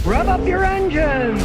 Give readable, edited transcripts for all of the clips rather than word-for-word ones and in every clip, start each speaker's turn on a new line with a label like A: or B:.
A: Rev up your engines.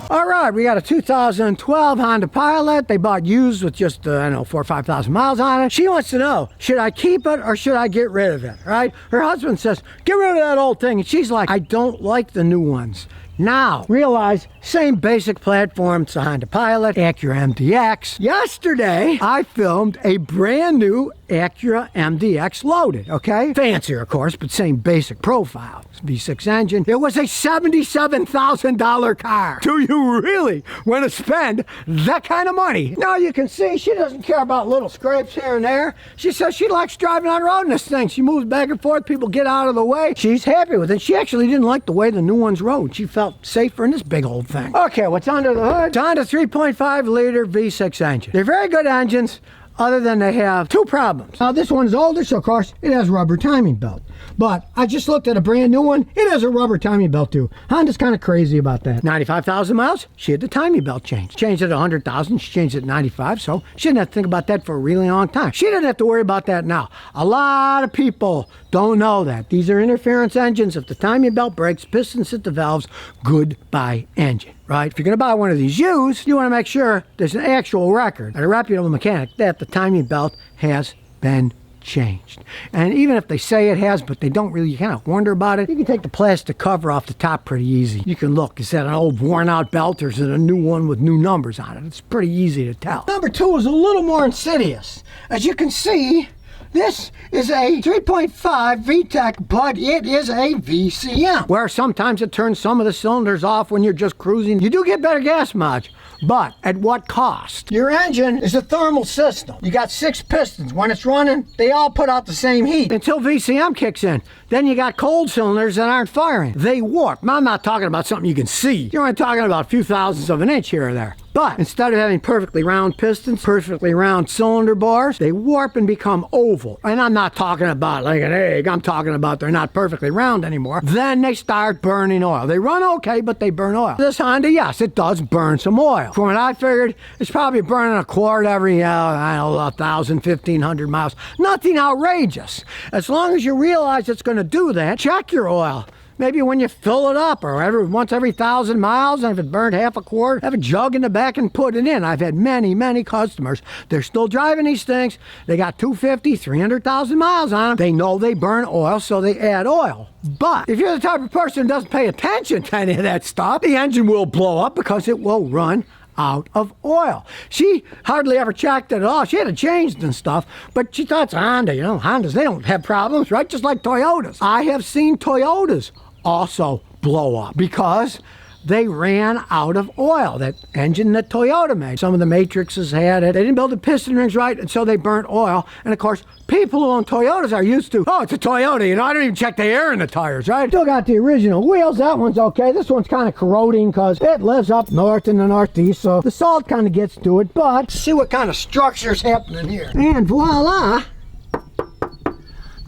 A: All right, we got a 2012 Honda Pilot. They bought used with just, I don't know, 4,000 or 5,000 miles on it. She wants to know, should I keep it or should I get rid of it, right? Her husband says, get rid of that old thing. And she's like, I don't like the new ones. Now, realize, same basic platform, it's a Honda Pilot, Acura MDX. Yesterday, I filmed a brand new Acura MDX loaded, okay? Fancier, of course, but same basic profile. It's V6 engine. It was a $77,000 car. Do you really want to spend that kind of money? Now you can see she doesn't care about little scrapes here and there. She says she likes driving on the road in this thing. She moves back and forth, people get out of the way. She's happy with it. She actually didn't like the way the new ones rode. She felt safer in this big old thing. Okay, what's under the hood? It's Honda 3.5 liter V6 engine. They're very good engines, other than they have two problems. Now this one's older, so of course it has rubber timing belt. But I just looked at a brand new one. It has a rubber timing belt too. Honda's kind of crazy about that. 95,000 miles, she had the timing belt changed. Changed it at 100,000, she changed it at 95, so she didn't have to think about that for a really long time. She didn't have to worry about that now. A lot of people don't know that. These are interference engines. If the timing belt breaks, pistons hit the valves, goodbye engine, right? If you're gonna buy one of these used, you wanna make sure there's an actual record at a reputable mechanic that the timing belt has been changed. And even if they say it has, but they don't really, you kind of wonder about it, you can take the plastic cover off the top pretty easy. You can look, is that an old worn out belt or is it a new one with new numbers on it? It's pretty easy to tell. Number two is a little more insidious. As you can see, this is a 3.5 VTEC, but it is a VCM, where sometimes it turns some of the cylinders off when you're just cruising. You do get better gas mileage, but at what cost? Your engine is a thermal system. You got 6 pistons. When it's running, they all put out the same heat until VCM kicks in. Then you got cold cylinders that aren't firing. They warp. I'm not talking about something you can see. You're only talking about a few thousandths of an inch here or there. But instead of having perfectly round pistons, perfectly round cylinder bars, they warp and become oval. And I'm not talking about like an egg. I'm talking about they're not perfectly round anymore. Then they start burning oil. They run okay, but they burn oil. This Honda, yes, it does burn some oil. From what I figured, it's probably burning a quart every, I don't know, 1,000, 1,500 miles. Nothing outrageous. As long as you realize it's going to do that, check your oil. Maybe when you fill it up, or once every 1,000 miles, and if it burned half a quart, have a jug in the back and put it in. I've had many, many customers. They're still driving these things. They got 250, 300,000 miles on them. They know they burn oil, so they add oil. But if you're the type of person who doesn't pay attention to any of that stuff, the engine will blow up because it will run out of oil. She hardly ever checked it at all. She had it changed and stuff, but she thought it's a Honda. You know, Hondas, they don't have problems, right? Just like Toyotas. I have seen Toyotas also blow up because they ran out of oil. That engine that Toyota made. Some of the Matrixes had it. They didn't build the piston rings right, and so they burnt oil. And of course, people who own Toyotas are used to, oh, it's a Toyota, you know, I don't even check the air in the tires, right? Still got the original wheels. That one's okay. This one's kind of corroding because it lives up north in the Northeast, so the salt kind of gets to it. But see what kind of structure's happening here. And voila!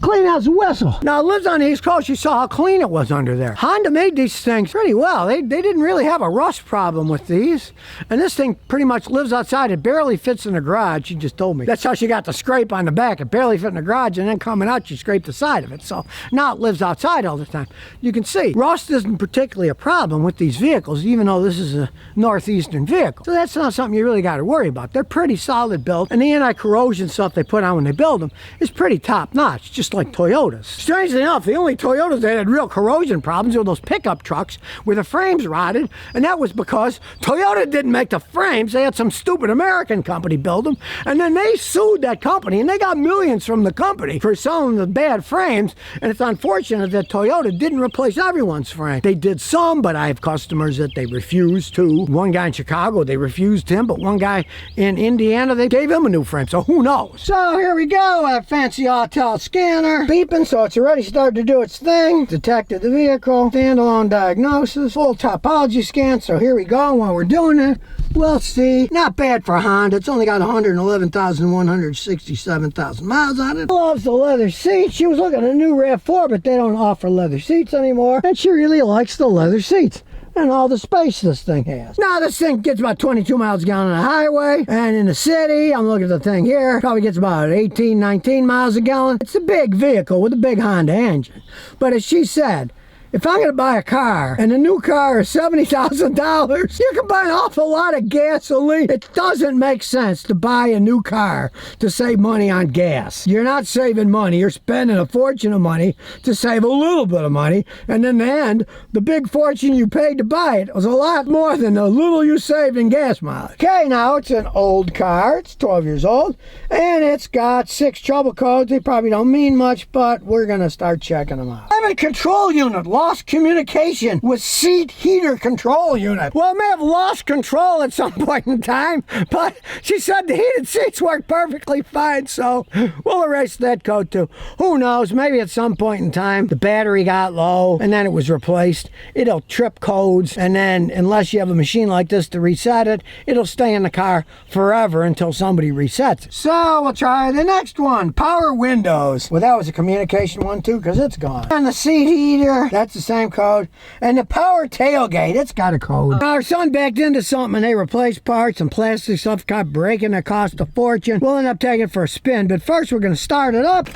A: Clean as a whistle. Now, it lives on the East Coast. You saw how clean it was under there. Honda made these things pretty well. They didn't really have a rust problem with these. And this thing pretty much lives outside. It barely fits in the garage. She just told me. That's how she got the scrape on the back. It barely fit in the garage, and then coming out, she scraped the side of it. So now it lives outside all the time. You can see, rust isn't particularly a problem with these vehicles, even though this is a northeastern vehicle. So that's not something you really got to worry about. They're pretty solid built, and the anti-corrosion stuff they put on when they build them is pretty top-notch, just like Toyotas. Strangely enough, the only Toyotas that had real corrosion problems were those pickup trucks where the frames rotted, and that was because Toyota didn't make the frames. They had some stupid American company build them, and then they sued that company, and they got millions from the company for selling the bad frames. And it's unfortunate that Toyota didn't replace everyone's frame. They did some, but I have customers that they refused to. One guy in Chicago, they refused him, but one guy in Indiana, they gave him a new frame, so who knows? So here we go, a fancy auto scanner. Beeping, so it's already started to do its thing. Detected the vehicle. Standalone diagnosis. Full topology scan. So here we go. While we're doing it, we'll see. Not bad for Honda. It's only got 111,167,000 miles on it. Loves the leather seats. She was looking at a new RAV4, but they don't offer leather seats anymore. And she really likes the leather seats. and all the space this thing has. Now this thing gets about 22 miles a gallon on the highway, and in the city, I'm looking at the thing here, probably gets about 18, 19 miles a gallon. It's a big vehicle with a big Honda engine. But as she said, if I'm going to buy a car and the new car is $70,000, you can buy an awful lot of gasoline. It doesn't make sense to buy a new car to save money on gas. You're not saving money. You're spending a fortune of money to save a little bit of money. And in the end, the big fortune you paid to buy it was a lot more than the little you saved in gas mileage. Okay, now it's an old car. It's 12 years old. And it's got 6 trouble codes. They probably don't mean much, but we're going to start checking them out. I have a control unit. Lost communication with seat heater control unit. Well, it may have lost control at some point in time, but she said the heated seats work perfectly fine, so we'll erase that code too. Who knows, maybe at some point in time the battery got low and then it was replaced. It'll trip codes, and then unless you have a machine like this to reset it, it'll stay in the car forever until somebody resets it. So we'll try the next one, power windows. Well, that was a communication one too, because it's gone. And the seat heater, that's the same code. And the power tailgate, it's got a code. Our son backed into something and they replaced parts and plastic stuff got breaking. That cost a fortune. We'll end up taking it for a spin, but first we're going to start it up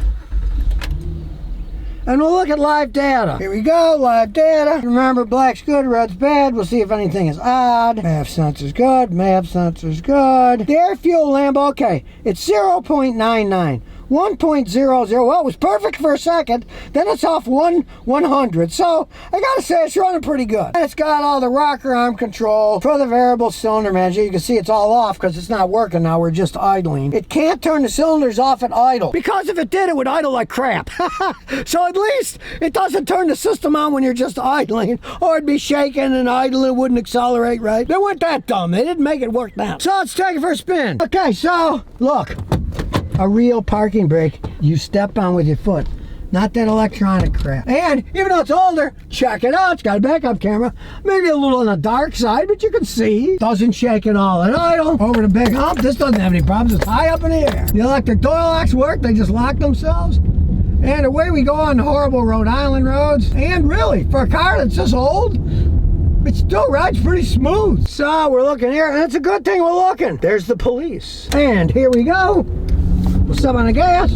A: and we'll look at live data. Here we go, live data. Remember, black's good, red's bad. We'll see if anything is odd. MAF sensor's good, MAF sensor's good. The air fuel lamp, okay, it's 0.99. 1.00. Well, it was perfect for a second. Then it's off 1/100. So I gotta say it's running pretty good. And it's got all the rocker arm control for the variable cylinder manager. You can see it's all off because it's not working now. We're just idling. It can't turn the cylinders off at idle, because if it did, it would idle like crap. So at least it doesn't turn the system on when you're just idling, or it'd be shaking and idling. It wouldn't accelerate right. They weren't that dumb. They didn't make it work now. So let's take it for a spin. Okay, so look. A real parking brake you step on with your foot, not that electronic crap. And even though it's older, check it out. It's got a backup camera, maybe a little on the dark side, but you can see. Doesn't shake at all at idle. Over the big hump, this doesn't have any problems. It's high up in the air. The electric door locks work. They just lock themselves. And away we go on the horrible Rhode Island roads. And really, for a car that's this old, it still rides pretty smooth. So we're looking here, and it's a good thing we're looking. There's the police. And here we go. We'll step on the gas.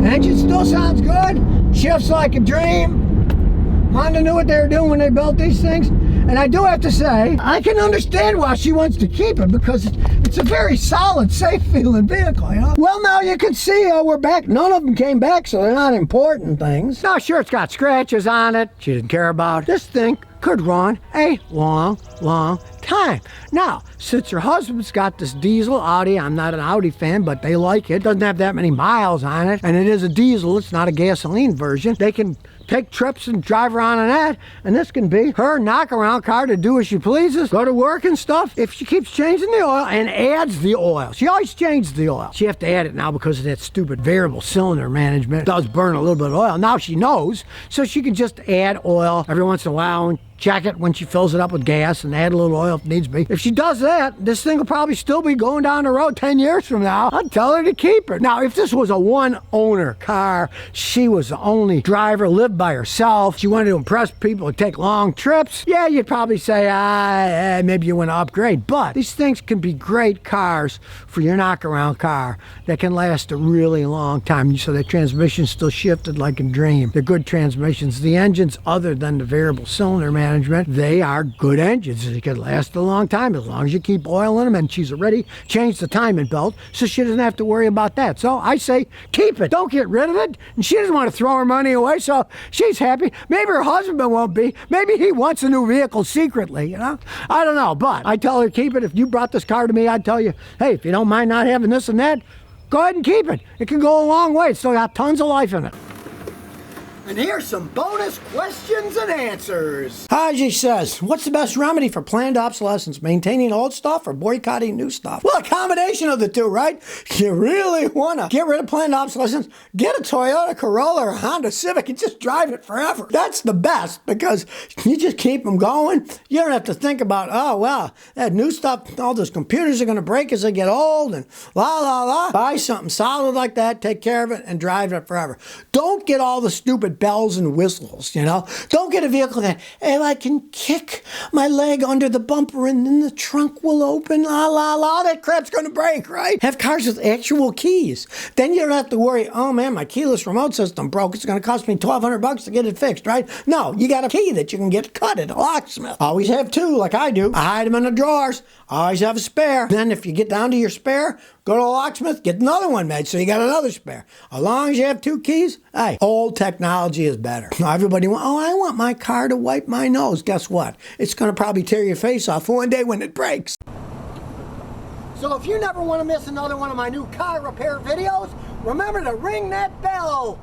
A: Engine still sounds good. Shifts like a dream. Honda knew what they were doing when they built these things. And I do have to say, I can understand why she wants to keep it, because it's a very solid, safe feeling vehicle, you know? Well, now you can see we're back. None of them came back, so they're not important things. Now, sure, it's got scratches on it. She didn't care about it. This thing could run a long, long time. Now, since her husband's got this diesel Audi, I'm not an Audi fan, but they like it. Doesn't have that many miles on it, and it is a diesel. It's not a gasoline version. They can take trips and drive around on that, and this can be her knock-around car to do as she pleases, go to work and stuff. If she keeps changing the oil and adds the oil, she always changes the oil. She have to add it now because of that stupid variable cylinder management. It does burn a little bit of oil. Now she knows, so she can just add oil every once in a while and check it when she fills it up with gas and add a little oil if needs be. If she does that, this thing will probably still be going down the road 10 years from now. I'd tell her to keep it. Now, if this was a one-owner car, she was the only driver, lived by herself, she wanted to impress people and take long trips, yeah, you'd probably say, maybe you want to upgrade. But these things can be great cars for your knock-around car that can last a really long time. So the transmission's still shifted like a dream. They're good transmissions. The engines, other than the variable cylinder management, they are good engines. They can last a long time as long as you keep oil in them, and she's already changed the timing belt, so she doesn't have to worry about that. So I say keep it. Don't get rid of it. And she doesn't want to throw her money away, so she's happy. Maybe her husband won't be. Maybe he wants a new vehicle secretly, you know? I don't know, but I tell her keep it. If you brought this car to me, I'd tell you, hey, if you don't mind not having this and that, go ahead and keep it. It can go a long way. It's still got tons of life in it. And here's some bonus questions and answers. Haji says, what's the best remedy for planned obsolescence? Maintaining old stuff or boycotting new stuff? Well, a combination of the two, right? You really want to get rid of planned obsolescence? Get a Toyota Corolla or a Honda Civic and just drive it forever. That's the best, because you just keep them going. You don't have to think about, oh, well, that new stuff, all those computers are going to break as they get old and la. Buy something solid like that, take care of it, and drive it forever. Don't get all the stupid bells and whistles, you know? Don't get a vehicle that, hey, I can kick my leg under the bumper and then the trunk will open, la, la, la. That crap's going to break, right? Have cars with actual keys. Then you don't have to worry, oh man, my keyless remote system broke. It's going to cost me $1,200 to get it fixed, right? No, you got a key that you can get cut at a locksmith. Always have two, like I do. I hide them in the drawers. Always have a spare. Then if you get down to your spare, go to a locksmith, get another one made so you got another spare. As long as you have two keys, hey, old technology is better. Now everybody wants, oh, I want my car to wipe my nose. Guess what? It's going to probably tear your face off one day when it breaks. So if you never want to miss another one of my new car repair videos, remember to ring that bell.